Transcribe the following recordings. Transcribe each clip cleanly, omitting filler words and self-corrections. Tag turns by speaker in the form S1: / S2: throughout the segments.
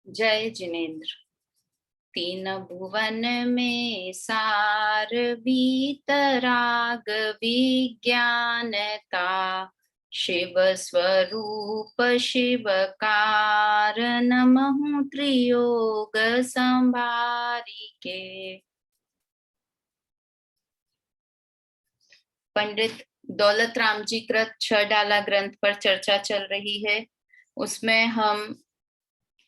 S1: जय जिनेन्द्र। तीन भुवन में सार वीतराग विज्ञानता, शिव स्वरूप शिव कारणमहु त्रियोग संभारिके। पंडित दौलत राम जी कृत 6 डाला ग्रंथ पर चर्चा चल रही है। उसमें हम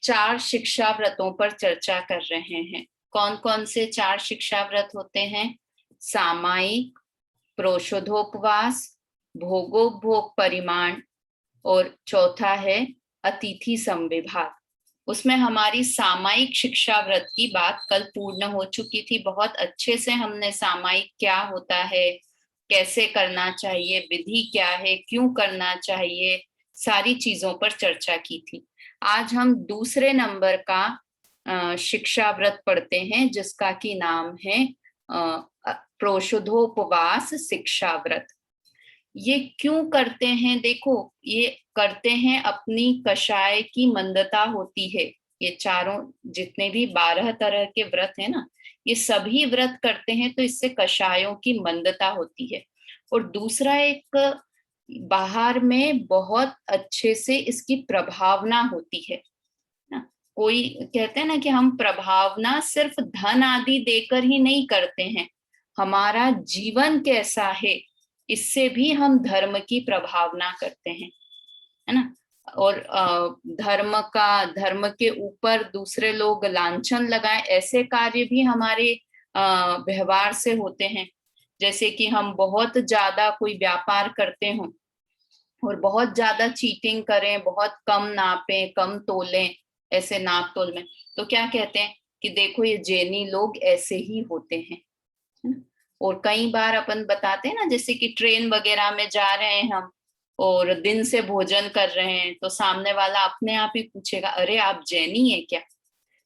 S1: 4 शिक्षा व्रतों पर चर्चा कर रहे हैं। कौन कौन से 4 शिक्षा व्रत होते हैं? सामायिक, प्रोषधोपवास, भोगोपभोग परिमाण और चौथा है अतिथि संविभाग। उसमें हमारी सामायिक शिक्षा व्रत की बात कल पूर्ण हो चुकी थी। बहुत अच्छे से हमने सामायिक क्या होता है, कैसे करना चाहिए, विधि क्या है, क्यों करना चाहिए, सारी चीजों पर चर्चा की थी। आज हम दूसरे नंबर का शिक्षा व्रत पढ़ते हैं, जिसका की नाम है प्रोषधोपवास शिक्षा व्रत। ये क्यों करते हैं? देखो, ये करते हैं अपनी कषाय की मंदता होती है। ये चारों जितने भी 12 तरह के व्रत है ना, ये सभी व्रत करते हैं तो इससे कषायों की मंदता होती है। और दूसरा, एक बाहर में बहुत अच्छे से इसकी प्रभावना होती है ना। कोई कहते हैं ना कि हम प्रभावना सिर्फ धन आदि देकर ही नहीं करते हैं, हमारा जीवन कैसा है इससे भी हम धर्म की प्रभावना करते हैं, है ना। और धर्म के ऊपर दूसरे लोग लांछन लगाए, ऐसे कार्य भी हमारे व्यवहार से होते हैं। जैसे कि हम बहुत ज्यादा कोई व्यापार करते हो और बहुत ज्यादा चीटिंग करें, बहुत कम नापें, कम तोलें, ऐसे नाप तोल में, तो क्या कहते हैं कि देखो ये जैनी लोग ऐसे ही होते हैं, है ना। और कई बार अपन बताते हैं ना, जैसे कि ट्रेन वगैरह में जा रहे हैं हम और दिन से भोजन कर रहे हैं, तो सामने वाला अपने आप ही पूछेगा, अरे आप जैनी है क्या?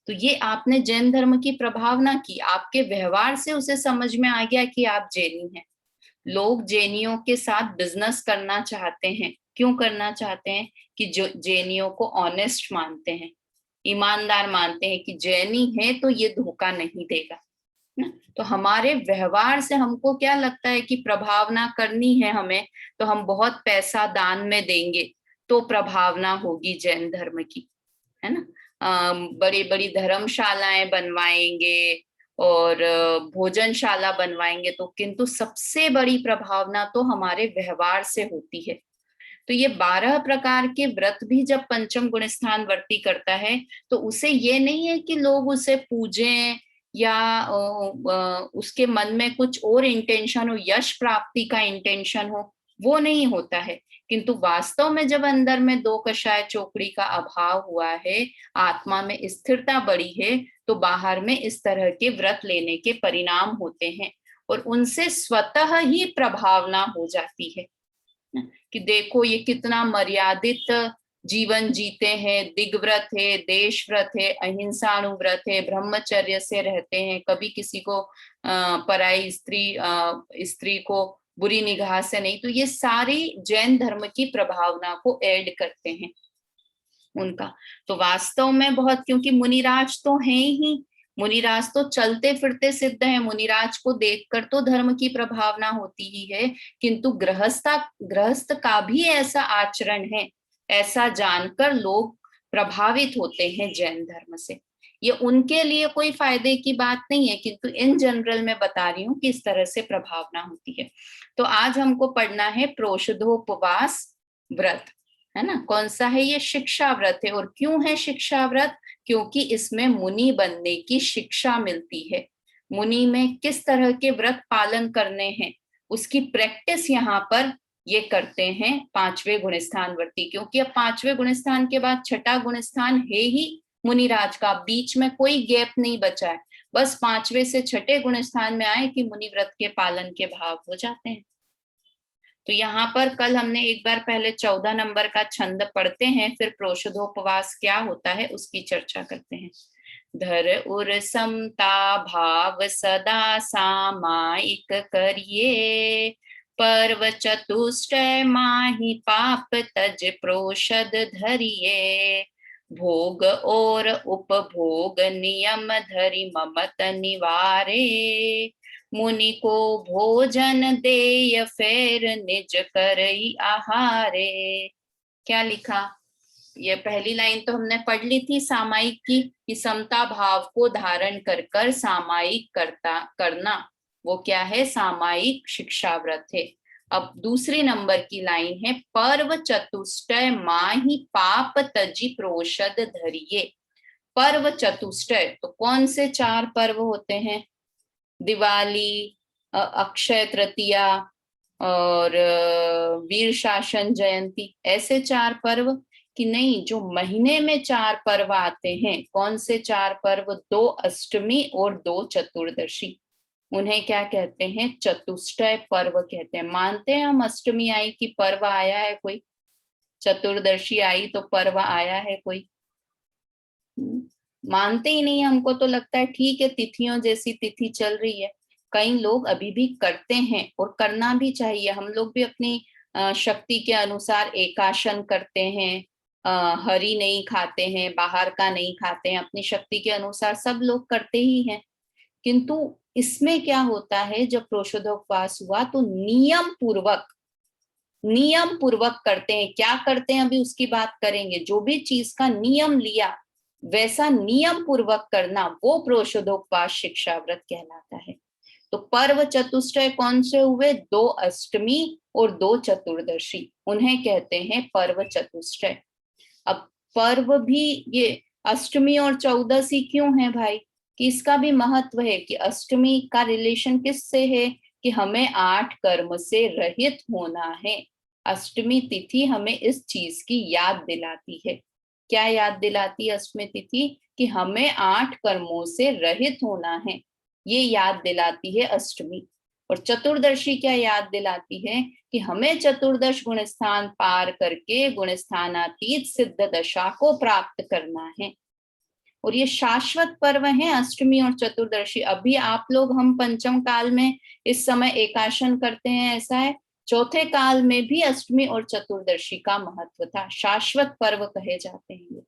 S1: तो ये आपने जैन धर्म की प्रभावना की, आपके व्यवहार से उसे समझ में आ गया कि आप जैनी हैं। लोग जैनियों के साथ बिजनेस करना चाहते हैं। क्यों करना चाहते हैं? कि जो जैनियों को ऑनेस्ट मानते हैं, ईमानदार मानते हैं कि जैनी है तो ये धोखा नहीं देगा ना। तो हमारे व्यवहार से हमको क्या लगता है कि प्रभावना करनी है हमें, तो हम बहुत पैसा दान में देंगे तो प्रभावना होगी जैन धर्म की, है ना। बड़ी बड़ी धर्मशालाएं बनवाएंगे और भोजनशाला बनवाएंगे, तो किंतु सबसे बड़ी प्रभावना तो हमारे व्यवहार से होती है। तो ये 12 प्रकार के व्रत भी जब पंचम गुण स्थान वर्ती करता है, तो उसे ये नहीं है कि लोग उसे पूजें या उसके मन में कुछ और इंटेंशन हो, यश प्राप्ति का इंटेंशन हो, वो नहीं होता है। किंतु वास्तव में जब अंदर में 2 कषाय चोकड़ी का अभाव हुआ है, आत्मा में स्थिरता बढ़ी है, तो बाहर में इस तरह के व्रत लेने के परिणाम होते हैं और उनसे स्वतः ही प्रभावना हो जाती है कि देखो ये कितना मर्यादित जीवन जीते हैं, दिग्व्रत है, देश व्रत है, अहिंसाणुव्रत है, ब्रह्मचर्य से रहते हैं, कभी किसी को पराई स्त्री को बुरी निगाह से नहीं। तो ये सारी जैन धर्म की प्रभावना को ऐड करते हैं उनका। तो वास्तव में बहुत, क्योंकि मुनिराज तो हैं ही, मुनिराज तो चलते फिरते सिद्ध है, मुनिराज को देखकर तो धर्म की प्रभावना होती ही है। किंतु गृहस्थ का भी ऐसा आचरण है, ऐसा जानकर लोग प्रभावित होते हैं जैन धर्म से। ये उनके लिए कोई फायदे की बात नहीं है, किंतु इन जनरल मैं बता रही हूँ कि इस तरह से प्रभावना होती है। तो आज हमको पढ़ना है प्रोषधोपवास व्रत, है ना। कौन सा है? ये शिक्षा व्रत है। और क्यों है शिक्षा व्रत? क्योंकि इसमें मुनि बनने की शिक्षा मिलती है। मुनि में किस तरह के व्रत पालन करने हैं उसकी प्रैक्टिस यहाँ पर ये करते हैं 5वें गुणस्थान वर्ती। क्योंकि अब 5वें गुणस्थान के बाद 6ठा गुणस्थान है ही मुनिराज का, बीच में कोई गैप नहीं बचा है। बस 5वें से 6ठे गुणस्थान में आए कि मुनि व्रत के पालन के भाव हो जाते हैं। तो यहाँ पर कल हमने एक बार पहले 14 नंबर का छंद पढ़ते हैं, फिर प्रोषधोपवास क्या होता है उसकी चर्चा करते हैं। धर उर समता भाव सदा सामायिक करिए, पर्व चतुष्टय माहि पाप तज प्रोषद धरिए, भोग और उपभोग नियम धरि ममत निवारे, मुनि को भोजन देय फेर निज करई आहारे। क्या लिखा? ये पहली लाइन तो हमने पढ़ ली थी सामायिक की, कि समता भाव को धारण कर कर सामायिक करना, वो क्या है? सामायिक शिक्षा व्रत है। अब दूसरी नंबर की लाइन है, पर्व चतुष्टय माही पाप तजी प्रोषद धरिये। पर्व चतुष्टय, तो कौन से 4 पर्व होते हैं? दिवाली, अक्षय तृतीया और वीर शासन जयंती, ऐसे 4 पर्व। कि नहीं, जो महीने में 4 पर्व आते हैं, कौन से 4 पर्व? 2 अष्टमी और 2 चतुर्दशी, उन्हें क्या कहते हैं? चतुष्टय पर्व कहते हैं। मानते हैं हम अष्टमी आई कि पर्व आया है कोई? चतुर्दशी आई तो पर्व आया है कोई? मानते ही नहीं। हमको तो लगता है ठीक है, तिथियों जैसी तिथि चल रही है। कई लोग अभी भी करते हैं और करना भी चाहिए। हम लोग भी अपनी शक्ति के अनुसार एकाशन करते हैं, हरी नहीं खाते हैं, बाहर का नहीं खाते हैं, अपनी शक्ति के अनुसार सब लोग करते ही हैं। किंतु इसमें क्या होता है, जब प्रोषदोपवास हुआ तो नियम पूर्वक करते हैं। क्या करते हैं अभी उसकी बात करेंगे। जो भी चीज का नियम लिया वैसा नियम पूर्वक करना, वो प्रोषदोपवास शिक्षा व्रत कहलाता है। तो पर्व चतुष्टय कौन से हुए? 2 अष्टमी और 2 चतुर्दशी, उन्हें कहते हैं पर्व चतुष्टय। अब पर्व भी, ये अष्टमी और चौदसी क्यों है भाई? कि इसका भी महत्व है कि अष्टमी का रिलेशन किससे है? कि हमें 8 कर्म से रहित होना है। अष्टमी तिथि हमें इस चीज की याद दिलाती है। क्या याद दिलाती है अष्टमी तिथि? कि हमें 8 कर्मों से रहित होना है, ये याद दिलाती है अष्टमी। और चतुर्दशी क्या याद दिलाती है? कि हमें चतुर्दश गुणस्थान पार करके गुणस्थानातीत सिद्ध दशा को प्राप्त करना है। और ये शाश्वत पर्व है अष्टमी और चतुर्दशी। अभी आप लोग, हम पंचम काल में इस समय एकाशन करते हैं, ऐसा है। चौथे काल में भी अष्टमी और चतुर्दशी का महत्व था, शाश्वत पर्व कहे जाते हैं ये।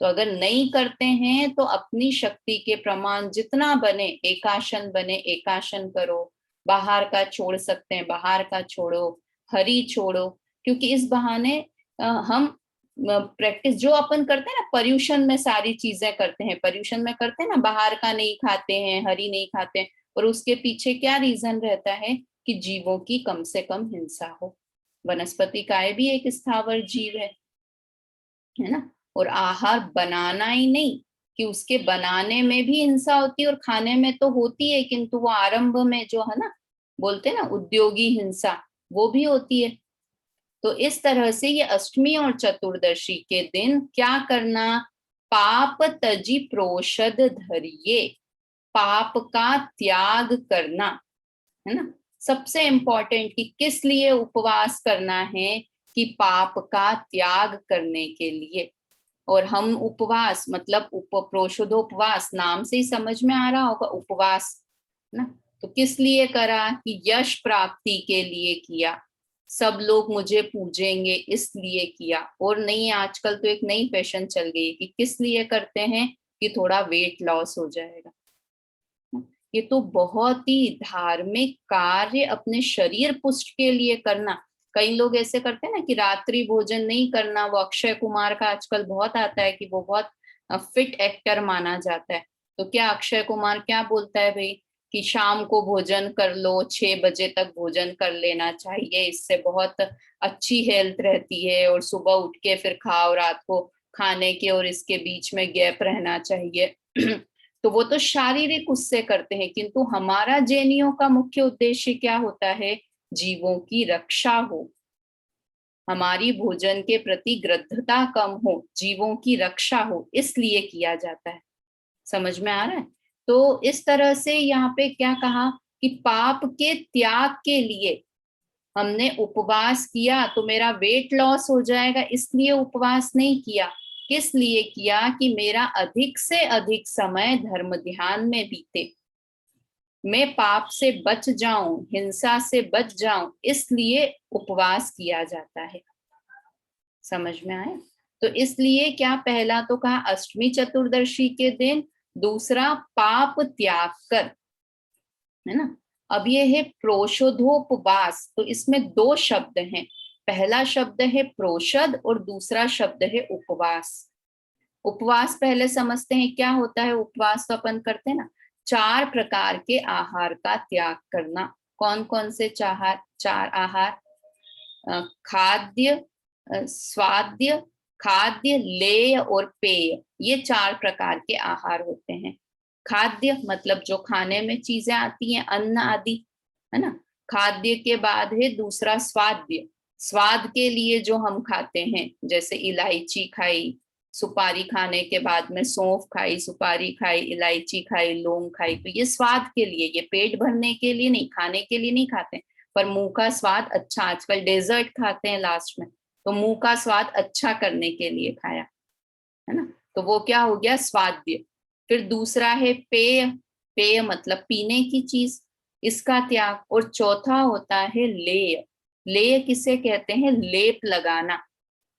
S1: तो अगर नहीं करते हैं तो अपनी शक्ति के प्रमाण जितना बने एकाशन करो। बाहर का छोड़ सकते हैं, बाहर का छोड़ो, हरी छोड़ो। क्योंकि इस बहाने हम प्रैक्टिस जो अपन करते हैं ना, पर्यूषण में सारी चीजें करते हैं, पर्यूषण में करते हैं ना, बाहर का नहीं खाते हैं, हरी नहीं खाते हैं, और उसके पीछे क्या रीजन रहता है? कि जीवों की कम से कम हिंसा हो। वनस्पति काय भी एक स्थावर जीव है ना। और आहार बनाना ही नहीं, कि उसके बनाने में भी हिंसा होती है और खाने में तो होती है, किंतु वो आरंभ में जो है ना, बोलते हैं ना उद्योगी हिंसा, वो भी होती है। तो इस तरह से ये अष्टमी और चतुर्दशी के दिन क्या करना? पाप तजी प्रोषद धरिये, पाप का त्याग करना, है ना। सबसे इंपॉर्टेंट कि किस लिए उपवास करना है? कि पाप का त्याग करने के लिए। और हम उपवास मतलब प्रोषदोपवास, नाम से ही समझ में आ रहा होगा उपवास, ना। तो किस लिए करा? कि यश प्राप्ति के लिए किया, सब लोग मुझे पूजेंगे इसलिए किया। और नहीं, आजकल तो एक नई फैशन चल गई है कि किस लिए करते हैं? कि थोड़ा वेट लॉस हो जाएगा। ये तो बहुत ही धार्मिक कार्य अपने शरीर पुष्ट के लिए करना। कई लोग ऐसे करते हैं ना कि रात्रि भोजन नहीं करना। वो अक्षय कुमार का आजकल बहुत आता है कि वो बहुत फिट एक्टर माना जाता है। तो क्या अक्षय कुमार क्या बोलता है भाई? कि शाम को भोजन कर लो, 6 बजे तक भोजन कर लेना चाहिए, इससे बहुत अच्छी हेल्थ रहती है। और सुबह उठ के फिर खाओ, रात को खाने के और इसके बीच में गैप रहना चाहिए। तो वो तो शारीरिक उससे करते हैं, किंतु हमारा जैनियों का मुख्य उद्देश्य क्या होता है? जीवों की रक्षा हो, हमारी भोजन के प्रति ग्रद्धता कम हो, जीवों की रक्षा हो, इसलिए किया जाता है। समझ में आ रहा है? तो इस तरह से यहाँ पे क्या कहा? कि पाप के त्याग के लिए हमने उपवास किया, तो मेरा वेट लॉस हो जाएगा इसलिए उपवास नहीं किया। किस लिए किया? कि मेरा अधिक से अधिक समय धर्म ध्यान में बीते, मैं पाप से बच जाऊं, हिंसा से बच जाऊं, इसलिए उपवास किया जाता है। समझ में आए? तो इसलिए क्या, पहला तो कहा अष्टमी चतुर्दशी के दिन, दूसरा पाप त्याग कर, है ना। अब ये है प्रोषधोपवास, तो इसमें दो शब्द हैं, पहला शब्द है प्रोषद और दूसरा शब्द है उपवास। उपवास पहले समझते हैं क्या होता है। उपवास तो अपन करते हैं ना, 4 प्रकार के आहार का त्याग करना। कौन कौन से चार आहार? खाद्य, स्वाद्य, खाद्य, लेय और पेय, ये 4 प्रकार के आहार होते हैं। खाद्य मतलब जो खाने में चीजें आती हैं, अन्न आदि, है ना। खाद्य के बाद है दूसरा स्वाद्य, स्वाद के लिए जो हम खाते हैं, जैसे इलायची खाई, सुपारी खाने के बाद में सौंफ खाई, सुपारी खाई, इलायची खाई, लौंग खाई, तो ये स्वाद के लिए, ये पेट भरने के लिए नहीं, खाने के लिए नहीं खाते, पर मुंह का स्वाद अच्छा, आजकल डेजर्ट खाते हैं लास्ट में, तो मुंह का स्वाद अच्छा करने के लिए खाया, है ना, तो वो क्या हो गया, स्वाद्य। फिर दूसरा है पेय, पेय मतलब पीने की चीज, इसका त्याग। और चौथा होता है लेय। लेय किसे कहते हैं? लेप लगाना,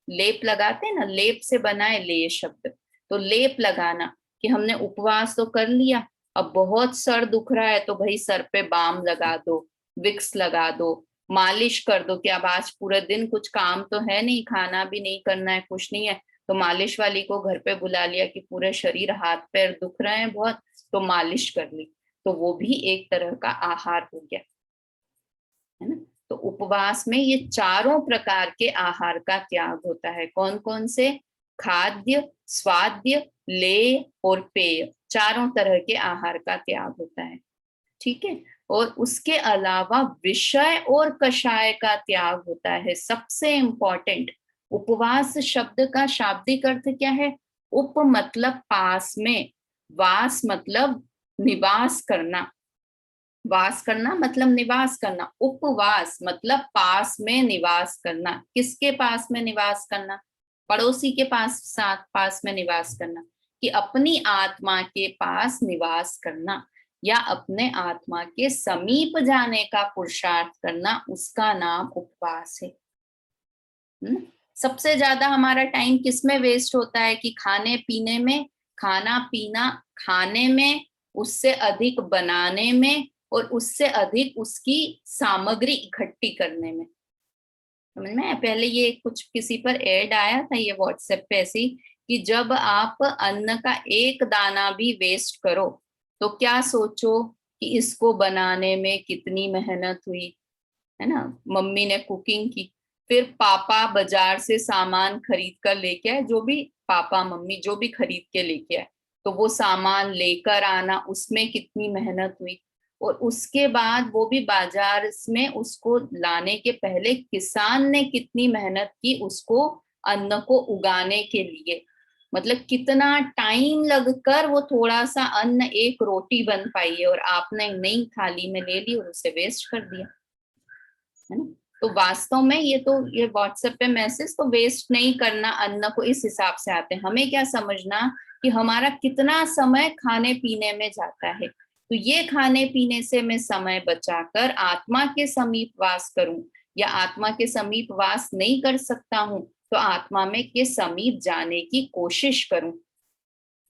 S1: लेप लगाते हैं ना, लेप से बना है लेय शब्द, तो लेप लगाना, कि हमने उपवास तो कर लिया, अब बहुत सर दुख रहा है तो भाई सर पे बाम लगा दो, विक्स लगा दो, मालिश कर दो, कि अब आज पूरे दिन कुछ काम तो है नहीं, खाना भी नहीं करना है, कुछ नहीं है, तो मालिश वाली को घर पे बुला लिया कि पूरे शरीर हाथ पैर दुख रहे हैं बहुत, तो मालिश कर ली, तो वो भी एक तरह का आहार हो गया, है ना। तो उपवास में ये चारों प्रकार के आहार का त्याग होता है। कौन कौन से? खाद्य, स्वाद्य, लेय और पेय, चारों तरह के आहार का त्याग होता है, ठीक है। और उसके अलावा विषय और कषाय का त्याग होता है, सबसे इंपॉर्टेंट। उपवास शब्द का शाब्दिक अर्थ क्या है? उप मतलब पास में, वास मतलब निवास करना, वास करना मतलब निवास करना, उपवास मतलब पास में निवास करना। किसके पास में निवास करना? पड़ोसी के पास, साथ पास में निवास करना, कि अपनी आत्मा के पास निवास करना या अपने आत्मा के समीप जाने का पुरुषार्थ करना, उसका नाम उपवास है। सबसे ज्यादा हमारा टाइम किस में वेस्ट होता है? कि खाने पीने में, खाना पीना खाने में, उससे अधिक बनाने में, और उससे अधिक उसकी सामग्री इकट्ठी करने में। समझ में आया? पहले ये कुछ किसी पर ऐड आया था ये व्हाट्सएप पे ऐसी, कि जब आप अन्न का एक दाना भी वेस्ट करो तो क्या सोचो कि इसको बनाने में कितनी मेहनत हुई, है ना। मम्मी ने कुकिंग की, फिर पापा बाजार से सामान खरीद कर लेके आए, जो भी पापा मम्मी जो भी खरीद के लेके आए, तो वो सामान लेकर आना, उसमें कितनी मेहनत हुई, और उसके बाद वो भी बाजार में उसको लाने के पहले किसान ने कितनी मेहनत की उसको, अन्न को उगाने के लिए, मतलब कितना टाइम लगकर वो थोड़ा सा अन्न, एक रोटी बन पाई है, और आपने नई थाली में ले ली और उसे वेस्ट कर दिया, है ना। तो वास्तव में ये व्हाट्सएप पे मैसेज तो वेस्ट नहीं करना, अन्न को इस हिसाब से आते हैं, हमें क्या समझना कि हमारा कितना समय खाने पीने में जाता है, तो ये खाने पीने से मैं समय बचाकर आत्मा के समीप वास करूं, या आत्मा के समीप वास नहीं कर सकता हूं तो आत्मा में के समीप जाने की कोशिश करूं,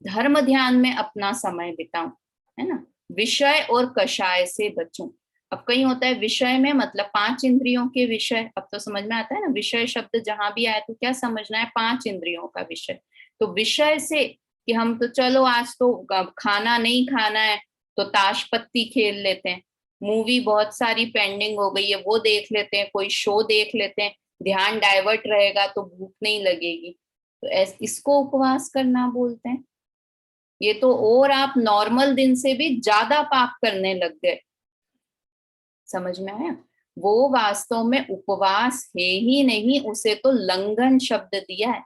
S1: धर्म ध्यान में अपना समय बिताऊं, है ना। विषय और कषाय से बचूं। अब कहीं होता है विषय में मतलब 5 इंद्रियों के विषय, अब तो समझ में आता है ना, विषय शब्द जहां भी आए तो क्या समझना है, 5 इंद्रियों का विषय। तो विषय से कि हम तो चलो आज तो खाना नहीं खाना है तो ताश पत्ती खेल लेते हैं, मूवी बहुत सारी पेंडिंग हो गई है वो देख लेते हैं, कोई शो देख लेते हैं, ध्यान डाइवर्ट रहेगा तो भूख नहीं लगेगी, तो इसको उपवास करना बोलते हैं। ये तो और आप नॉर्मल दिन से भी ज्यादा पाप करने लग गए, समझ में आया। वो वास्तव में उपवास है ही नहीं, उसे तो लंघन शब्द दिया है।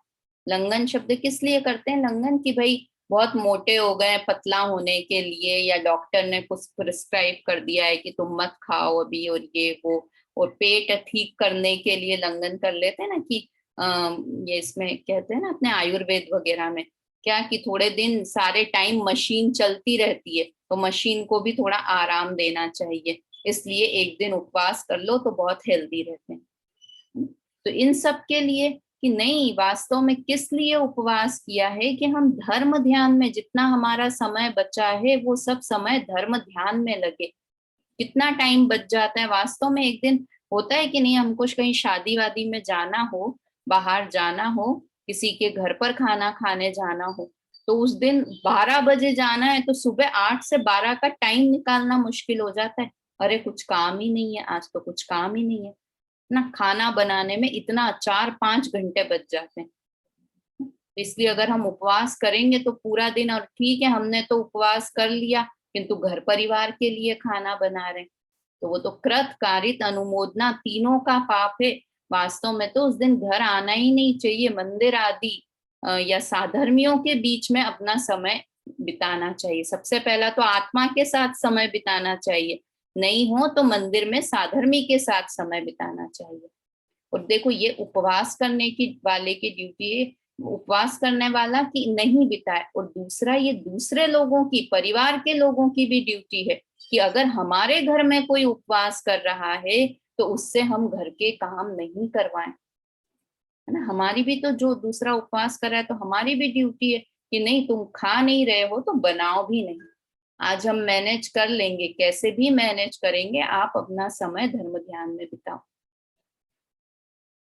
S1: लंघन शब्द किस लिए करते हैं लंघन? कि भाई बहुत मोटे हो गए पतला होने के लिए, या डॉक्टर ने कुछ प्रिस्क्राइब कर दिया है कि तुम मत खाओ अभी, और ये वो, और पेट ठीक करने के लिए लंघन कर लेते हैं ना, कि ये इसमें कहते हैं ना अपने आयुर्वेद वगैरह में, क्या कि थोड़े दिन सारे टाइम मशीन चलती रहती है तो मशीन को भी थोड़ा आराम देना चाहिए, इसलिए एक दिन उपवास कर लो तो बहुत हेल्दी रहते हैं। तो इन सब के लिए कि नहीं, वास्तव में किस लिए उपवास किया है, कि हम धर्म ध्यान में, जितना हमारा समय बचा है वो सब समय धर्म ध्यान में लगे। कितना टाइम बच जाता है वास्तव में। एक दिन होता है कि नहीं, हमको कहीं शादी वादी में जाना हो, बाहर जाना हो, किसी के घर पर खाना खाने जाना हो, तो उस दिन 12 बजे जाना है तो सुबह 8 से 12 का टाइम निकालना मुश्किल हो जाता है। अरे कुछ काम ही नहीं है, आज तो कुछ काम ही नहीं है ना, खाना बनाने में इतना 4-5 घंटे बच जाते हैं। इसलिए अगर हम उपवास करेंगे तो पूरा दिन, और ठीक है हमने तो उपवास कर लिया किंतु घर परिवार के लिए खाना बना रहे हैं, तो वो तो कृत कारित अनुमोदना तीनों का पाप है। वास्तव में तो उस दिन घर आना ही नहीं चाहिए, मंदिर आदि या साधर्मियों के बीच में अपना समय बिताना चाहिए। सबसे पहला तो आत्मा के साथ समय बिताना चाहिए, नहीं हो तो मंदिर में साधर्मी के साथ समय बिताना चाहिए। और देखो, ये उपवास करने की वाले की ड्यूटी है, उपवास करने वाला की नहीं बिताए। और दूसरा, ये दूसरे लोगों की, परिवार के लोगों की भी ड्यूटी है कि अगर हमारे घर में कोई उपवास कर रहा है तो उससे हम घर के काम नहीं करवाएं, है ना। हमारी भी तो, जो दूसरा उपवास कर रहा है तो हमारी भी ड्यूटी है कि नहीं, तुम खा नहीं रहे हो तो बनाओ भी नहीं, आज हम मैनेज कर लेंगे, कैसे भी मैनेज करेंगे, आप अपना समय धर्म ध्यान में बिताओ।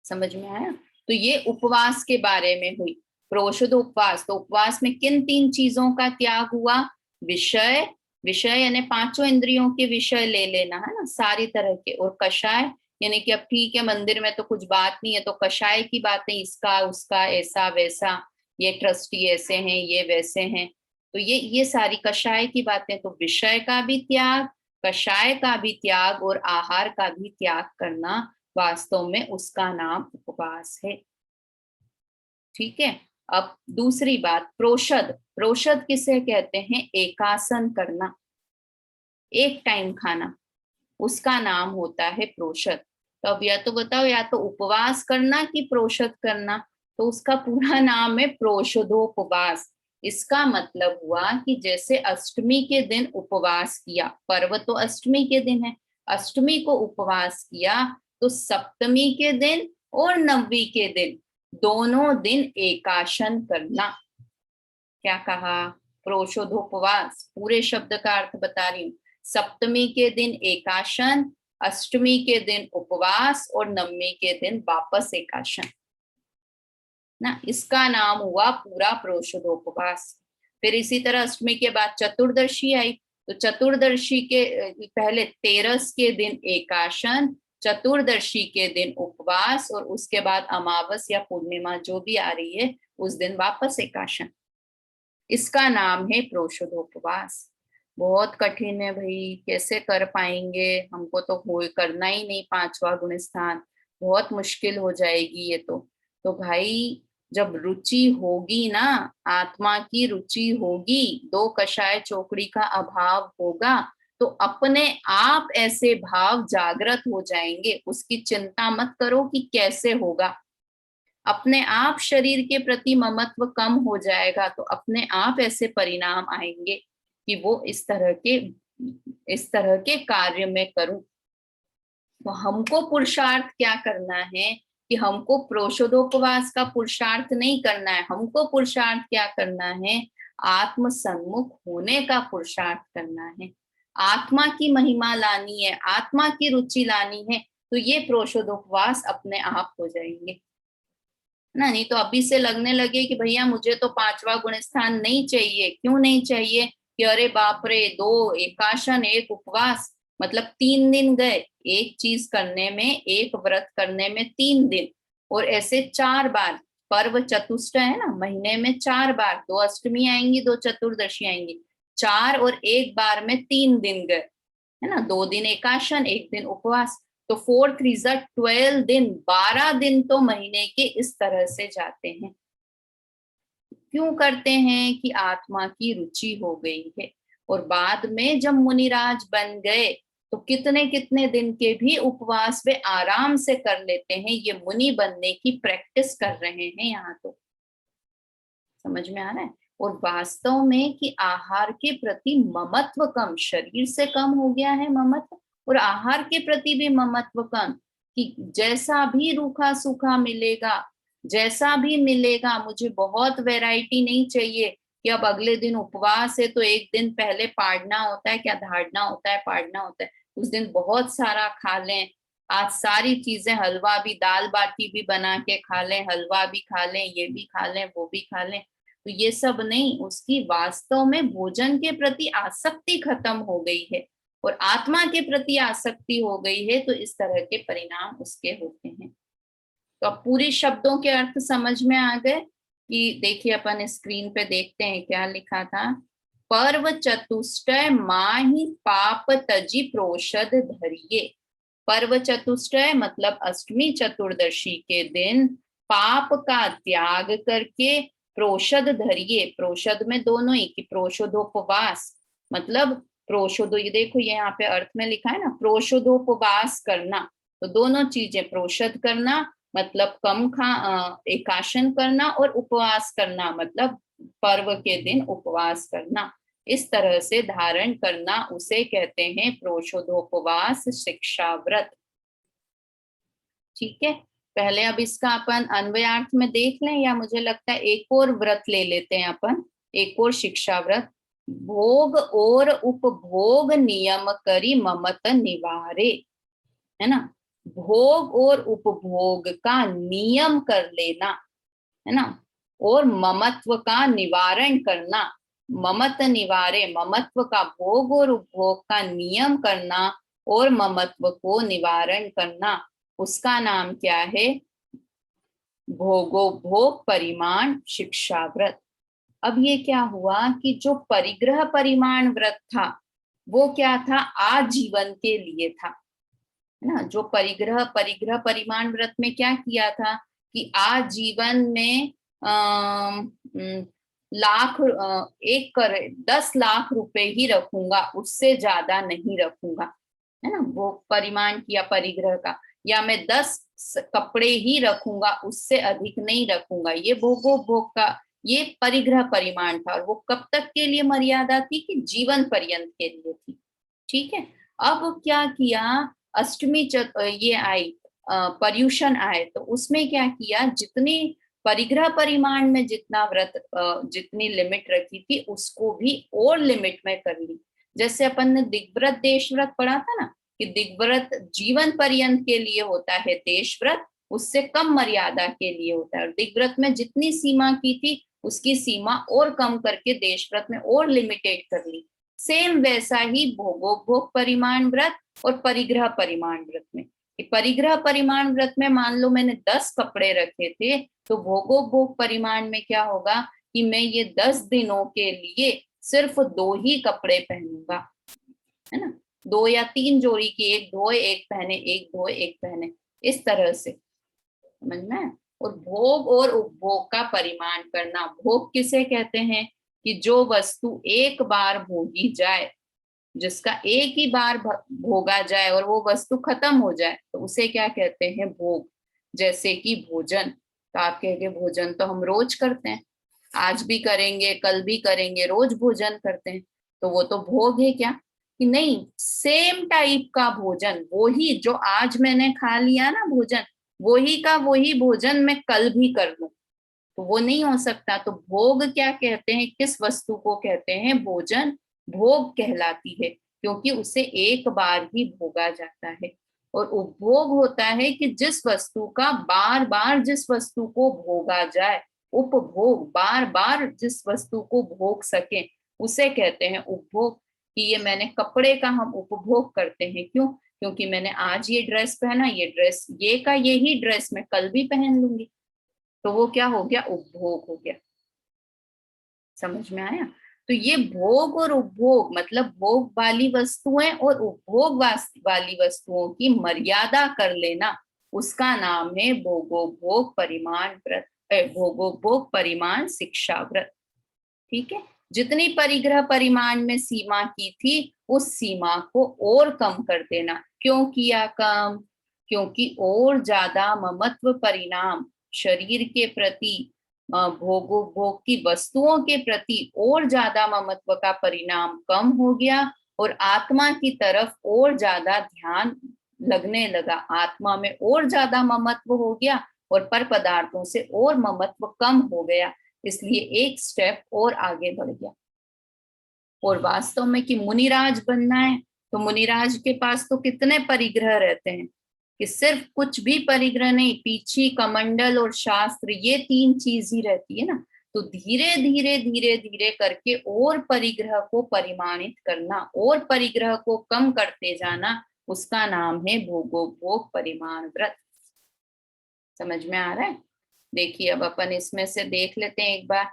S1: समझ में आया। तो ये उपवास के बारे में हुई। प्रोषद उपवास, तो उपवास में किन 3 चीजों का त्याग हुआ? विषय, विषय यानी पांचों इंद्रियों के विषय ले लेना, है ना, सारी तरह के। और कषाय यानी कि अब ठीक है मंदिर में तो कुछ बात नहीं है, तो कषाय की बातें, इसका उसका, ऐसा वैसा, ये ट्रस्टी ऐसे हैं, ये वैसे हैं, तो ये सारी कषाय की बातें। तो विषय का भी त्याग, कषाय का भी त्याग और आहार का भी त्याग करना, वास्तव में उसका नाम उपवास है। ठीक है। अब दूसरी बात, प्रोषद। प्रोषद किसे कहते हैं? एकासन करना, एक टाइम खाना, उसका नाम होता है प्रोषद। तो अब या तो बताओ, या तो उपवास करना कि प्रोषद करना, तो उसका पूरा नाम है प्रोषदोपवास। इसका मतलब हुआ कि जैसे अष्टमी के दिन उपवास किया, पर्व तो अष्टमी के दिन है, अष्टमी को उपवास किया, तो सप्तमी के दिन और नवमी के दिन, दोनों दिन एकाशन करना। क्या कहा? प्रोषदोपवास, पूरे शब्द का अर्थ बता रही हूं। सप्तमी के दिन एकाशन, अष्टमी के दिन उपवास और नवमी के दिन वापस एकाशन ना, इसका नाम हुआ पूरा प्रोषदोपवास। फिर इसी तरह अष्टमी के बाद चतुर्दशी आई, तो चतुर्दशी के पहले 13 के दिन एकाशन, चतुर्दशी के दिन उपवास, और उसके बाद अमावस या पूर्णिमा जो भी आ रही है उस दिन वापस एकाशन। इसका नाम है प्रोषदोपवास। बहुत कठिन है भाई, कैसे कर पाएंगे, हमको तो हो करना ही नहीं 5वां गुण स्थान, बहुत मुश्किल हो जाएगी ये तो भाई जब रुचि होगी ना, आत्मा की रुचि होगी, 2 कषाय चौकड़ी का अभाव होगा, तो अपने आप ऐसे भाव जागृत हो जाएंगे। उसकी चिंता मत करो कि कैसे होगा, अपने आप शरीर के प्रति ममत्व कम हो जाएगा, तो अपने आप ऐसे परिणाम आएंगे कि वो इस तरह के कार्य में करूं। तो हमको पुरुषार्थ क्या करना है कि हमको प्रोषदोपवास का पुरुषार्थ नहीं करना है, हमको पुरुषार्थ क्या करना है? आत्म सन्मुख होने का पुरुषार्थ करना है, आत्मा की महिमा लानी है, आत्मा की रुचि लानी है, तो ये प्रोषदोपवास अपने आप हो जाएंगे ना। नहीं तो अभी से लगने लगे कि भैया मुझे तो 5वां गुण स्थान नहीं चाहिए। क्यों नहीं चाहिए? कि अरे बाप रे, 2 एकाशन, 1 उपवास, मतलब 3 दिन गए एक चीज करने में, एक व्रत करने में 3 दिन, और ऐसे 4 बार पर्व चतुष्ट है ना, महीने में 4 बार, 2 अष्टमी आएंगी, 2 चतुर्दशी आएंगी, 4 और 1 बार में 3 दिन गए, है ना, 2 दिन एकाशन, 1 दिन उपवास, तो 4 3 12 दिन, 12 दिन तो महीने के इस तरह से जाते हैं। क्यों करते हैं? कि आत्मा की रुचि हो गई है। और बाद में जब मुनिराज बन गए तो कितने कितने दिन के भी उपवास वे आराम से कर लेते हैं, ये मुनि बनने की प्रैक्टिस कर रहे हैं यहाँ। तो समझ में आ रहा है। और वास्तव में कि आहार के प्रति ममत्व कम, शरीर से कम हो गया है ममत्व, और आहार के प्रति भी ममत्व कम, कि जैसा भी रूखा सूखा मिलेगा, जैसा भी मिलेगा, मुझे बहुत वैरायटी नहीं चाहिए कि अब अगले दिन उपवास है तो एक दिन पहले पाड़ना होता है, क्या धाड़ना होता है, पाड़ना होता है, उस दिन बहुत सारा खा लें, आज सारी चीजें, हलवा भी, दाल बाटी भी बना के खा लें, हलवा भी खा लें, ये भी खा लें, वो भी खा लें। तो ये सब नहीं, उसकी वास्तव में भोजन के प्रति आसक्ति खत्म हो गई है और आत्मा के प्रति आसक्ति हो गई है, तो इस तरह के परिणाम उसके होते हैं। तो अब पूरी शब्दों के अर्थ समझ में आ गए कि देखिए अपन स्क्रीन पे देखते हैं क्या लिखा था। पर्व चतुष्टय माहि पाप तजी प्रोषद धरिये। पर्व चतुष्टय मतलब अष्टमी चतुर्दशी के दिन पाप का त्याग करके प्रोषद धरिये। प्रोषद में दोनों ही, कि प्रोषदोपवास मतलब प्रोषदो, ये देखो ये यहाँ पे अर्थ में लिखा है ना, प्रोषदोपवास करना, तो दोनों चीजें, प्रोषद करना मतलब कम एकाशन करना, और उपवास करना मतलब पर्व के दिन उपवास करना, इस तरह से धारण करना, उसे कहते हैं प्रोषदोपवास शिक्षा व्रत। ठीक है, पहले अब इसका अपन अन्वयार्थ में देख लें, या मुझे लगता है एक और व्रत ले लेते हैं अपन, एक और शिक्षा व्रत। भोग और उपभोग नियम करी ममत निवारे, है ना, भोग और उपभोग का नियम कर लेना, है ना, और ममत्व का निवारण करना। ममत निवारे, ममत्व का भोग और उपभोग का नियम करना और ममत्व को निवारण करना, उसका नाम क्या है? भोगोपभोग परिमाण शिक्षा व्रत। अब ये क्या हुआ कि जो परिग्रह परिमाण व्रत था वो क्या था? आजीवन के लिए था, है ना। जो परिग्रह परिग्रह परिमाण व्रत में क्या किया था कि आजीवन में लाख 10 लाख रुपए ही रखूंगा, उससे ज्यादा नहीं रखूंगा, है ना, वो परिमाण किया परिग्रह का। या मैं 10 कपड़े ही रखूंगा, उससे अधिक नहीं रखूंगा, ये भोगोपभोग का ये परिग्रह परिमाण था। और वो कब तक के लिए मर्यादा थी? कि जीवन पर्यंत के लिए थी। ठीक है, अब क्या किया, अष्टमी ये आई, पर्युषण आए, तो उसमें क्या किया, जितनी परिग्रह परिमाण में जितना व्रत जितनी लिमिट रखी थी उसको भी और लिमिट में कर ली। जैसे अपन ने दिग्व्रत देश व्रत पढ़ा था ना, कि दिग्व्रत जीवन पर्यंत के लिए होता है, देश व्रत उससे कम मर्यादा के लिए होता है। और दिग्व्रत में जितनी सीमा की थी उसकी सीमा और कम करके देश व्रत में और लिमिटेड कर ली। सेम वैसा ही भोगोपभोग परिमाण व्रत और परिग्रह परिमाण व्रत में। परिग्रह परिमाण व्रत में मान लो मैंने 10 कपड़े रखे थे, तो भोगोपभोग परिमाण में क्या होगा कि मैं ये 10 दिनों के लिए सिर्फ 2 ही कपड़े पहनूंगा, है ना, 2 या 3 जोड़ी की, एक धोए एक पहने, एक धोए एक पहने, इस तरह से, समझ में। और भोग और उपभोग का परिमाण करना, भोग किसे कहते हैं? कि जो वस्तु एक बार भोगी जाए, जिसका एक ही बार भोगा जाए और वो वस्तु खत्म हो जाए, तो उसे क्या कहते हैं? भोग। जैसे कि भोजन, तो आप कहेंगे भोजन तो हम रोज करते हैं, आज भी करेंगे, कल भी करेंगे, रोज भोजन करते हैं, तो वो तो भोग है क्या? कि नहीं, सेम टाइप का भोजन, वो ही जो आज मैंने खा लिया ना भोजन, वही का वही भोजन मैं कल भी कर लूं, तो वो नहीं हो सकता। तो भोग क्या कहते हैं? किस वस्तु को कहते हैं? भोजन भोग कहलाती है, क्योंकि उसे एक बार ही भोगा जाता है। और उपभोग होता है कि जिस वस्तु का बार बार जिस वस्तु को भोगा जाए, उपभोग, बार बार जिस वस्तु को भोग सके, उसे कहते हैं उपभोग। कि ये मैंने कपड़े का हम उपभोग करते हैं, क्यों? क्योंकि मैंने आज ये ड्रेस पहना, ये ड्रेस, ये का यही ड्रेस मैं कल भी पहन लूंगी, तो वो क्या हो गया? उपभोग हो गया। समझ में आया? तो ये भोग और उपभोग मतलब भोग वाली वस्तुएं और उपभोग वाली वस्तुओं की मर्यादा कर लेना, उसका नाम है भोगोपभोग परिमाण व्रत, भोगोपभोग परिमाण शिक्षा व्रत। ठीक है, जितनी परिग्रह परिमाण में सीमा की थी उस सीमा को और कम कर देना। क्यों किया कम? क्योंकि और ज्यादा ममत्व परिणाम शरीर के प्रति, भोग की वस्तुओं के प्रति और ज्यादा ममत्व का परिणाम कम हो गया और आत्मा की तरफ और ज्यादा ध्यान लगने लगा, आत्मा में और ज्यादा ममत्व हो गया और पर पदार्थों से और ममत्व कम हो गया, इसलिए एक स्टेप और आगे बढ़ गया। और वास्तव में कि मुनिराज बनना है तो मुनिराज के पास तो कितने परिग्रह रहते हैं, कि सिर्फ कुछ भी परिग्रह नहीं, पीछी, कमंडल और शास्त्र, ये 3 चीज ही रहती है ना। तो धीरे धीरे धीरे धीरे करके और परिग्रह को परिमाणित करना और परिग्रह को कम करते जाना, उसका नाम है भोगोपभोग परिमाण व्रत। समझ में आ रहा है? देखिए अब अपन इसमें से देख लेते हैं एक बार।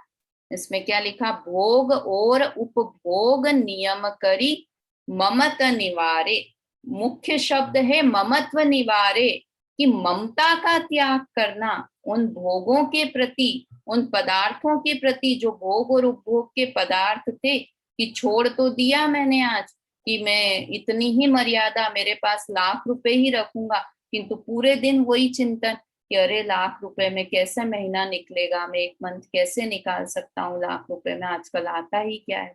S1: इसमें क्या लिखा, भोग और उपभोग नियम करी ममत निवारे। मुख्य शब्द है ममत्व निवारे, कि ममता का त्याग करना उन भोगों के प्रति, उन पदार्थों के प्रति जो भोग और उपभोग के पदार्थ थे, कि छोड़ तो दिया मैंने आज कि मैं इतनी ही मर्यादा, मेरे पास लाख रुपए ही रखूंगा, किंतु पूरे दिन वही चिंतन कि अरे लाख रुपए में कैसे महीना निकलेगा, मैं एक मंथ कैसे निकाल सकता हूँ लाख रुपए में, आजकल आता ही क्या है।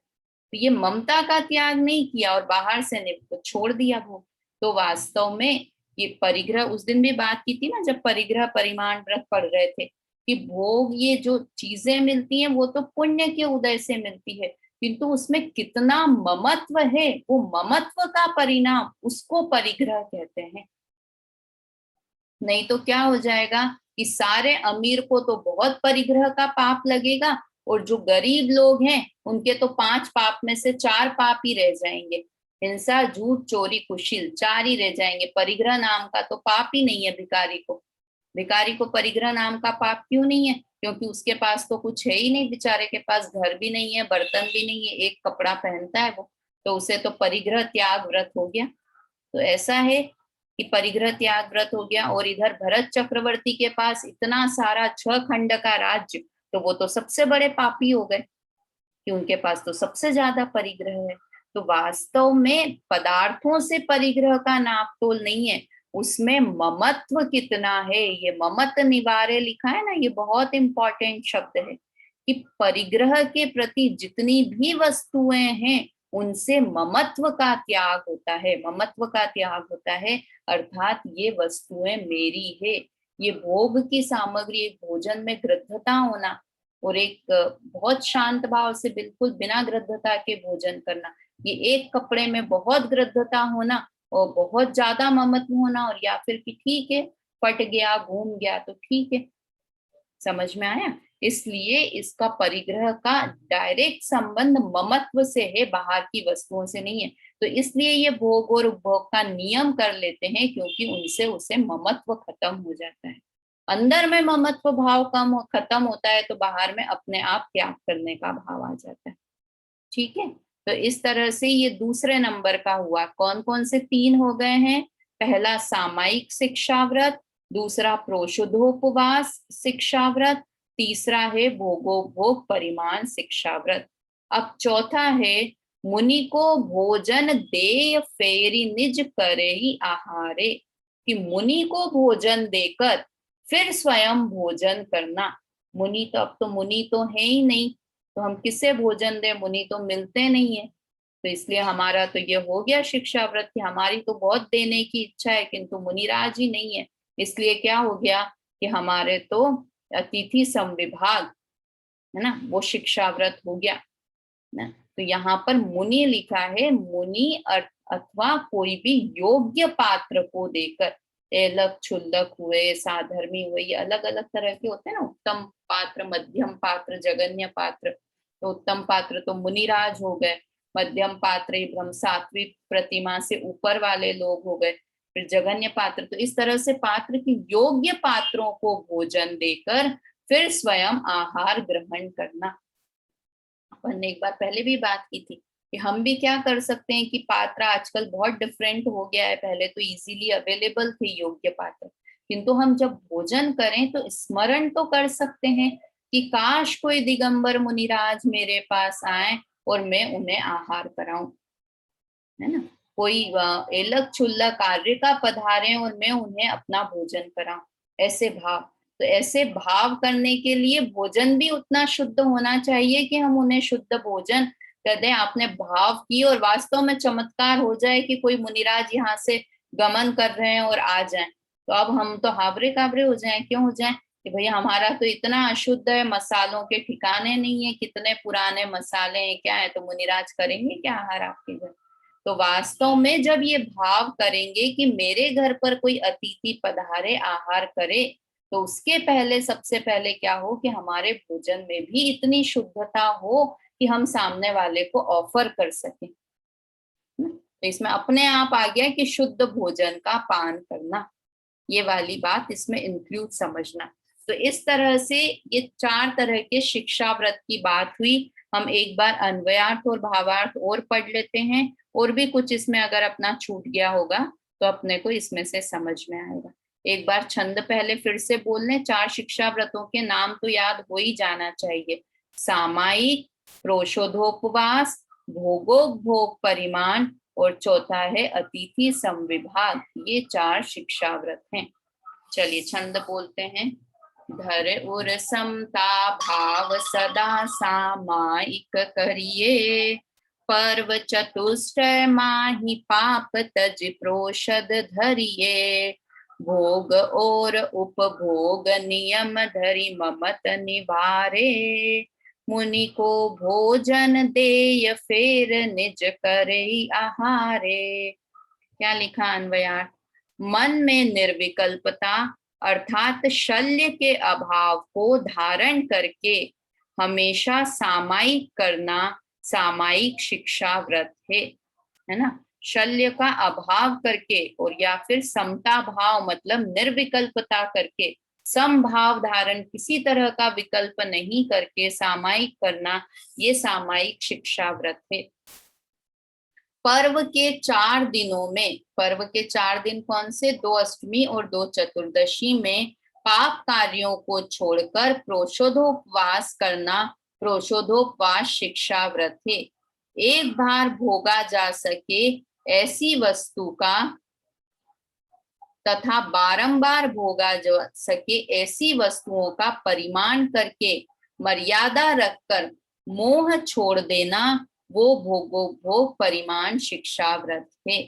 S1: तो ये ममता का त्याग नहीं किया और बाहर से छोड़ दिया भोग। तो वास्तव में ये परिग्रह, उस दिन भी बात की थी ना जब परिग्रह परिमाण व्रत पढ़ रहे थे, कि भोग, ये जो चीजें मिलती हैं वो तो पुण्य के उदय से मिलती है, किंतु उसमें कितना ममत्व है, वो ममत्व का परिणाम, उसको परिग्रह कहते हैं। नहीं तो क्या हो जाएगा कि सारे अमीर को तो बहुत परिग्रह का पाप लगेगा और जो गरीब लोग हैं उनके तो 5 पाप में से 4 पाप ही रह जाएंगे। हिंसा, झूठ, चोरी, कुशील 4 ही रह जाएंगे। परिग्रह नाम का तो पाप ही नहीं है भिखारी को। भिखारी को परिग्रह नाम का पाप क्यों नहीं है? क्योंकि उसके पास तो कुछ है ही नहीं, बेचारे के पास घर भी नहीं है, बर्तन भी नहीं है, एक कपड़ा पहनता है वो, तो उसे तो परिग्रह त्याग व्रत हो गया। तो ऐसा है कि परिग्रह त्याग व्रत हो गया। और इधर भरत चक्रवर्ती के पास इतना सारा 6 खंड का राज्य, तो वो तो सबसे बड़े पापी हो गए कि उनके पास तो सबसे ज्यादा परिग्रह है। तो वास्तव में पदार्थों से परिग्रह का नाप तोल नहीं है, उसमें ममत्व कितना है। ये ममत निवारे लिखा है ना, ये बहुत इंपॉर्टेंट शब्द है कि परिग्रह के प्रति जितनी भी वस्तुएं हैं उनसे ममत्व का त्याग होता है, ममत्व का त्याग होता है, अर्थात ये वस्तुएं मेरी है। ये भोग की सामग्री, एक भोजन में गृद्धता होना और एक बहुत शांत भाव से बिल्कुल बिना गृद्धता के भोजन करना, ये एक कपड़े में बहुत गृद्धता होना और बहुत ज्यादा ममत्व होना, और या फिर कि ठीक है फट गया, घूम गया तो ठीक है। समझ में आया? इसलिए इसका परिग्रह का डायरेक्ट संबंध ममत्व से है, बाहर की वस्तुओं से नहीं है। तो इसलिए ये भोग और उपभोग का नियम कर लेते हैं, क्योंकि उनसे उसे ममत्व खत्म हो जाता है। अंदर में ममत्व भाव खत्म होता है तो बाहर में अपने आप त्याग करने का भाव आ जाता है। ठीक है, तो इस तरह से ये दूसरे नंबर का हुआ। कौन कौन से 3 हो गए हैं? पहला सामायिक शिक्षा व्रत, दूसरा प्रोषुधोपवास शिक्षा व्रत, तीसरा है भोगोपभोग परिमाण शिक्षा व्रत। अब चौथा है मुनि को भोजन देय फेरी निज करे ही आहारे, कि मुनि को भोजन देकर फिर स्वयं भोजन करना। मुनि तो अब तो मुनि तो है ही नहीं, तो हम किसे भोजन दें, मुनि तो मिलते नहीं है। तो इसलिए हमारा तो ये हो गया शिक्षा व्रत कि हमारी तो बहुत देने की इच्छा है किंतु मुनिराज ही नहीं है, इसलिए क्या हो गया कि हमारे तो अतिथि समविभाग है ना, वो शिक्षा व्रत हो गया ना। तो यहाँ पर मुनि लिखा है, मुनि अथवा कोई भी योग्य पात्र को देकर, एलक क्षुल्लक हुए, साधर्मी हुए, ये अलग अलग तरह के होते हैं ना, उत्तम पात्र, मध्यम पात्र, जगन्य पात्र। तो उत्तम पात्र तो मुनिराज हो गए, मध्यम पात्र ब्रह्म सात्विक प्रतिमा से ऊपर वाले लोग हो गए, फिर जगन्य पात्र। तो इस तरह से पात्र की योग्य पात्रों को भोजन देकर फिर स्वयं आहार ग्रहण करना। अपन ने एक बार पहले भी बात की थी कि हम भी क्या कर सकते हैं कि पात्र आजकल बहुत डिफरेंट हो गया है, पहले तो इजीली अवेलेबल थे योग्य पात्र, किंतु हम जब भोजन करें तो स्मरण तो कर सकते हैं कि काश कोई दिगंबर मुनिराज मेरे पास आए और मैं उन्हें आहार कराऊं, है ना। कोई एलक छुल्लक कार्य का पधारे और मैं उन्हें अपना भोजन कराऊं, ऐसे भाव। तो ऐसे भाव करने के लिए भोजन भी उतना शुद्ध होना चाहिए कि हम उन्हें शुद्ध भोजन कर दें। आपने भाव की और वास्तव में चमत्कार हो जाए कि कोई मुनिराज यहाँ से गमन कर रहे हैं और आ जाएं, तो अब हम तो हावरे काबरे हो जाएं, क्यों हो जाएं कि भैया हमारा तो इतना अशुद्ध है, मसालों के ठिकाने नहीं है, कितने पुराने मसाले हैं, क्या है, तो मुनिराज करेंगे क्या आहार आपके घर? तो वास्तव में जब ये भाव करेंगे कि मेरे घर पर कोई अतिथि पधारे, आहार करे, तो उसके पहले सबसे पहले क्या हो कि हमारे भोजन में भी इतनी शुद्धता हो कि हम सामने वाले को ऑफर कर सकें। तो इसमें अपने आप आ गया कि शुद्ध भोजन का पान करना, ये वाली बात इसमें इंक्लूड समझना। तो इस तरह से ये 4 तरह के शिक्षा व्रत की बात हुई। हम एक बार अन्वयार्थ और भावार्थ और पढ़ लेते हैं, और भी कुछ इसमें अगर अपना छूट गया होगा तो अपने को इसमें से समझ में आएगा। एक बार छंद पहले फिर से बोल लें। 4 शिक्षा व्रतों के नाम तो याद हो ही जाना चाहिए। सामायिक, प्रोषोधोपवास, भोगोपभोग परिमाण, और चौथा है अतिथि समविभाग। ये 4 शिक्षा व्रत हैं। चलिए छंद बोलते हैं। धर उर समता भाव सदा सामायिक करिए, पर्व चतुष्टय माहि पाप तज प्रोषद धरिए, भोग और उपभोग नियम धरि ममत निवारे, मुनि को भोजन देय फेर निज करे आहारे। क्या लिखा अन्वयार्थ? मन में निर्विकल्पता अर्थात शल्य के अभाव को धारण करके हमेशा सामायिक करना सामायिक शिक्षा व्रत है ना। शल्य का अभाव करके, और या फिर समता भाव मतलब निर्विकल्पता करके, समभाव धारण, किसी तरह का विकल्प नहीं करके सामायिक करना, ये सामायिक शिक्षा व्रत है। पर्व के 4 दिनों में, पर्व के 4 दिन कौन से? 2 अष्टमी और 2 चतुर्दशी में पाप कार्यों को छोड़कर प्रोषोधोपवास करना प्रोषोधोपवास शिक्षा व्रत है। एक बार भोगा जा सके ऐसी वस्तु का तथा बारंबार भोगा जा सके ऐसी वस्तुओं का परिमाण करके मर्यादा रखकर मोह छोड़ देना, वो भोगोपभोग परिमाण शिक्षा व्रत है।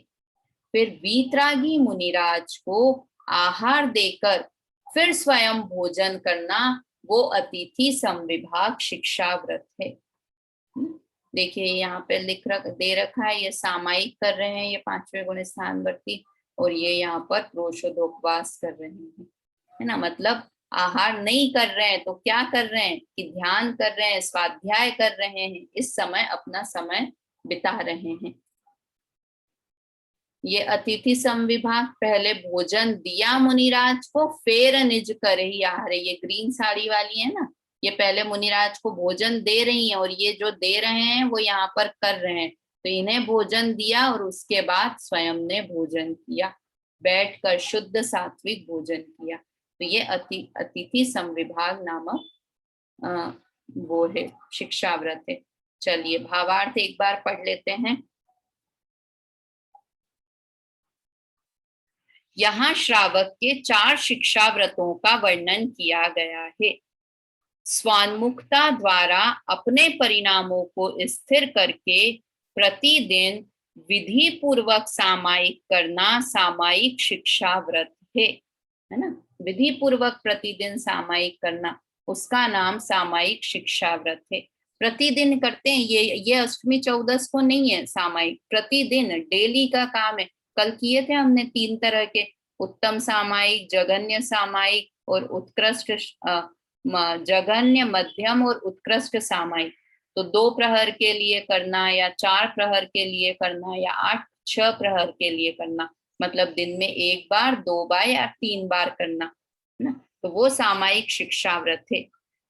S1: फिर वीतरागी मुनिराज को आहार देकर फिर स्वयं भोजन करना, वो अतिथि समविभाग शिक्षा व्रत है। देखिए यहाँ पे दे रखा है, ये सामायिक कर रहे हैं, ये 5वें गुण स्थान वर्ती, और ये यहाँ पर प्रोषोधोपवास कर रहे हैं, है ना। मतलब आहार नहीं कर रहे हैं तो क्या कर रहे हैं कि ध्यान कर रहे हैं, स्वाध्याय कर रहे हैं, इस समय अपना समय बिता रहे हैं। ये अतिथि समविभाग, पहले भोजन दिया मुनिराज को, फेर निज करे ही आहार। ये ग्रीन साड़ी वाली है ना, ये पहले मुनिराज को भोजन दे रही हैं, और ये जो दे रहे हैं वो यहाँ पर कर रहे हैं। तो इन्हें भोजन दिया और उसके बाद स्वयं ने भोजन किया, बैठकर शुद्ध सात्विक भोजन किया। तो ये अतिथि समविभाग नामक वो है शिक्षा व्रत है। चलिए भावार्थ एक बार पढ़ लेते हैं। यहाँ श्रावक के 4 शिक्षा व्रतों का वर्णन किया गया है। स्वान्मुखता द्वारा अपने परिणामों को स्थिर करके प्रतिदिन विधि पूर्वक सामायिक करना सामायिक शिक्षा व्रत है ना। विधि पूर्वक प्रतिदिन सामायिक करना, उसका नाम सामायिक शिक्षा व्रत है। प्रतिदिन करते हैं, ये अष्टमी 14 को नहीं है सामायिक, प्रतिदिन डेली का काम है। कल किए थे हमने 3 तरह के, उत्तम सामायिक, जघन्य सामायिक और उत्कृष्ट, जघन्य, मध्यम और उत्कृष्ट सामायिक। तो 2 प्रहर के लिए करना, या 4 प्रहर के लिए करना, या 8-6 प्रहर के लिए करना, मतलब दिन में 1 बार, 2 बार या 3 बार करना ना। तो वो सामायिक शिक्षा व्रत है।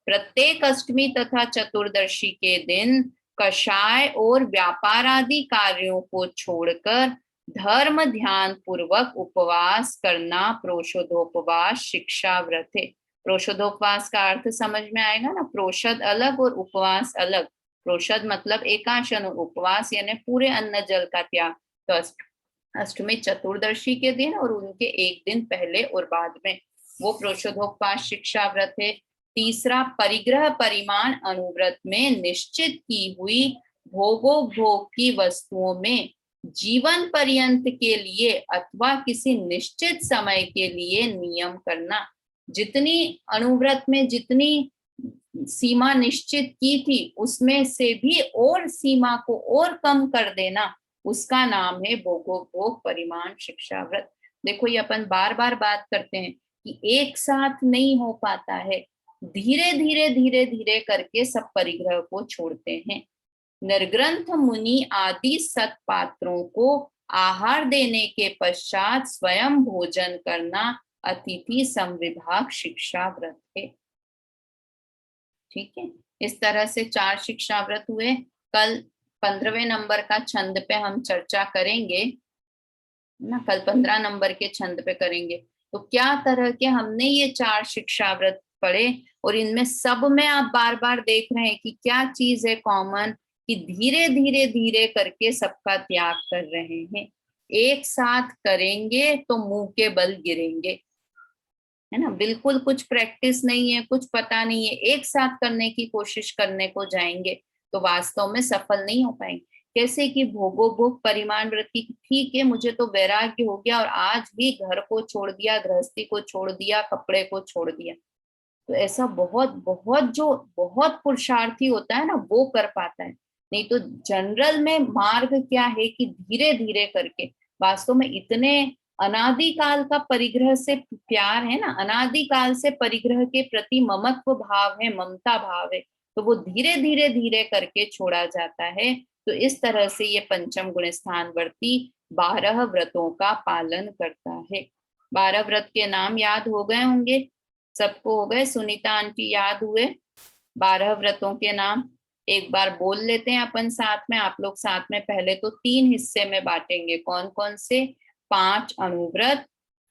S1: प्रत्येक अष्टमी तथा चतुर्दशी के दिन कषाय और व्यापार आदि कार्यों को छोड़कर धर्म ध्यान पूर्वक उपवास करना प्रोषोधोपवास शिक्षा व्रत है। प्रोषोधोपवास का अर्थ समझ में आएगा ना, प्रोषद अलग और उपवास अलग। प्रोषद मतलब एकांशन, उपवास यानी पूरे अन्न जल का त्याग। तो अष्टमी चतुर्दशी के दिन और उनके एक दिन पहले और बाद में वो प्रोषोधोपवास शिक्षा व्रत है। तीसरा, परिग्रह परिमाण अनुव्रत में निश्चित की हुई भोगोपभोग की वस्तुओं में जीवन पर्यंत के लिए अथवा किसी निश्चित समय के लिए नियम करना। जितनी अनुव्रत में जितनी सीमा निश्चित की थी उसमें से भी और सीमा को और कम कर देना, उसका नाम है भोगोपभोग परिमाण शिक्षा व्रत। देखो ये अपन बार बार बात करते हैं कि एक साथ नहीं हो पाता है, धीरे धीरे धीरे धीरे करके सब परिग्रह को छोड़ते हैं। निर्ग्रंथ मुनि आदि सत्पात्रों को आहार देने के पश्चात स्वयं भोजन करना अतिथि संविभाग शिक्षा व्रत है। ठीक है, इस तरह से 4 शिक्षा व्रत हुए। कल 15वें नंबर का छंद पे हम चर्चा करेंगे ना, कल 15 नंबर के छंद पे करेंगे। तो क्या तरह के हमने ये 4 शिक्षा व्रत पढ़े, और इनमें सब में आप बार बार देख रहे हैं कि क्या चीज है कॉमन, कि धीरे धीरे धीरे करके सबका त्याग कर रहे हैं। एक साथ करेंगे तो मुंह के बल गिरेंगे, है ना, बिल्कुल कुछ प्रैक्टिस नहीं है, कुछ पता नहीं है, एक साथ करने की कोशिश करने को जाएंगे तो वास्तव में सफल नहीं हो पाएंगे। कैसे कि भोगोपभोग परिमाण व्रत की, ठीक है मुझे तो वैराग्य हो गया और आज भी घर को छोड़ दिया, गृहस्थी को छोड़ दिया, कपड़े को छोड़ दिया, तो ऐसा बहुत बहुत जो बहुत पुरुषार्थी होता है ना वो कर पाता है। नहीं तो जनरल में मार्ग क्या है कि धीरे धीरे करके, वास्तव में इतने अनादिकाल का परिग्रह से प्यार है ना, अनादिकाल से परिग्रह के प्रति ममत्व भाव है, ममता भाव है, तो वो धीरे धीरे धीरे करके छोड़ा जाता है। तो इस तरह से ये पंचम गुण स्थान वर्ती 12 व्रतों का पालन करता है। 12 व्रत के नाम याद हो गए होंगे सबको, हो गए? सुनीता आंटी याद हुए 12 व्रतों के नाम? एक बार बोल लेते हैं अपन साथ में, आप लोग साथ में। पहले तो 3 हिस्से में बांटेंगे, कौन कौन से? 5 अणुव्रत,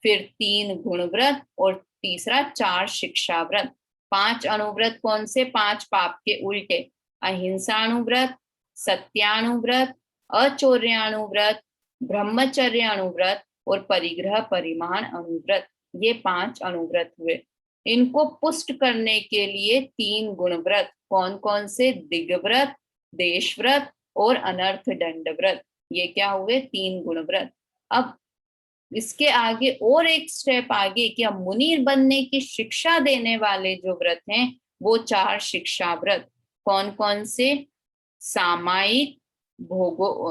S1: फिर 3 गुण व्रत और तीसरा 4 शिक्षा व्रत। 5 अणुव्रत कौन से? 5 पाप के उल्टे, अहिंसाणुव्रत, सत्याणुव्रत, अचौर्याणुव्रत, ब्रह्मचर्य अणुव्रत और परिग्रह परिमाण अणुव्रत। ये 5 अणुव्रत हुए। इनको पुष्ट करने के लिए 3 गुण व्रत, कौन कौन से? दिग्व्रत, देशव्रत और अनर्थ दंड व्रत। ये क्या हुए? 3 गुण व्रत। अब इसके आगे और एक स्टेप आगे कि अब मुनि बनने की शिक्षा देने वाले जो व्रत हैं वो 4 शिक्षा व्रत, कौन कौन से? सामायिक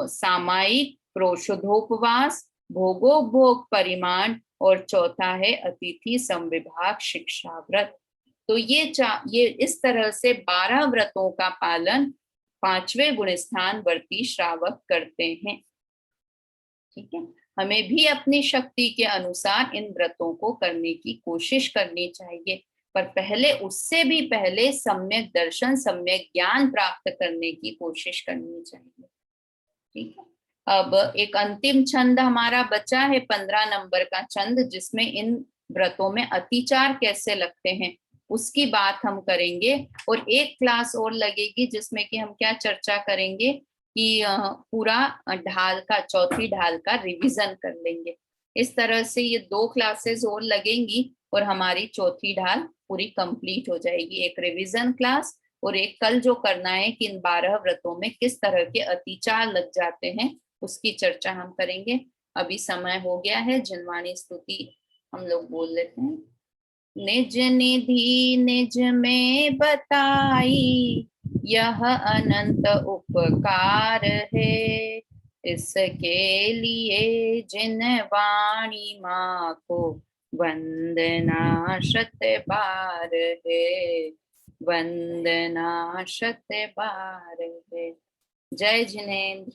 S1: सामायिक प्रोषधोपवास, भोगोपभोग परिमाण और चौथा है अतिथि संविभाग शिक्षा व्रत। तो ये इस तरह से 12 व्रतों का पालन 5वें गुण स्थान वर्ती श्रावक करते हैं। ठीक है, हमें भी अपनी शक्ति के अनुसार इन व्रतों को करने की कोशिश करनी चाहिए, पर पहले उससे भी पहले सम्यक दर्शन, सम्यक ज्ञान प्राप्त करने की कोशिश करनी चाहिए। ठीक है, अब एक अंतिम छंद हमारा बचा है 15 नंबर का छंद, जिसमें इन व्रतों में अतिचार कैसे लगते हैं उसकी बात हम करेंगे। और एक क्लास और लगेगी जिसमें कि हम क्या चर्चा करेंगे कि पूरा ढाल का, चौथी ढाल का रिवीजन कर लेंगे। इस तरह से ये 2 क्लासेस और लगेंगी और हमारी चौथी ढाल पूरी कंप्लीट हो जाएगी। एक रिवीजन क्लास और एक कल जो करना है कि इन 12 व्रतों में किस तरह के अतिचार लग जाते हैं उसकी चर्चा हम करेंगे। अभी समय हो गया है, जिनवाणी स्तुति हम लोग बोल लेते हैं। निज निधि निज में बताई, यह अनंत उपकार है, इसके लिए जिन वाणी माँ को वंदना शत बार है, वंदना शत बार है। जय जिनेंद्र।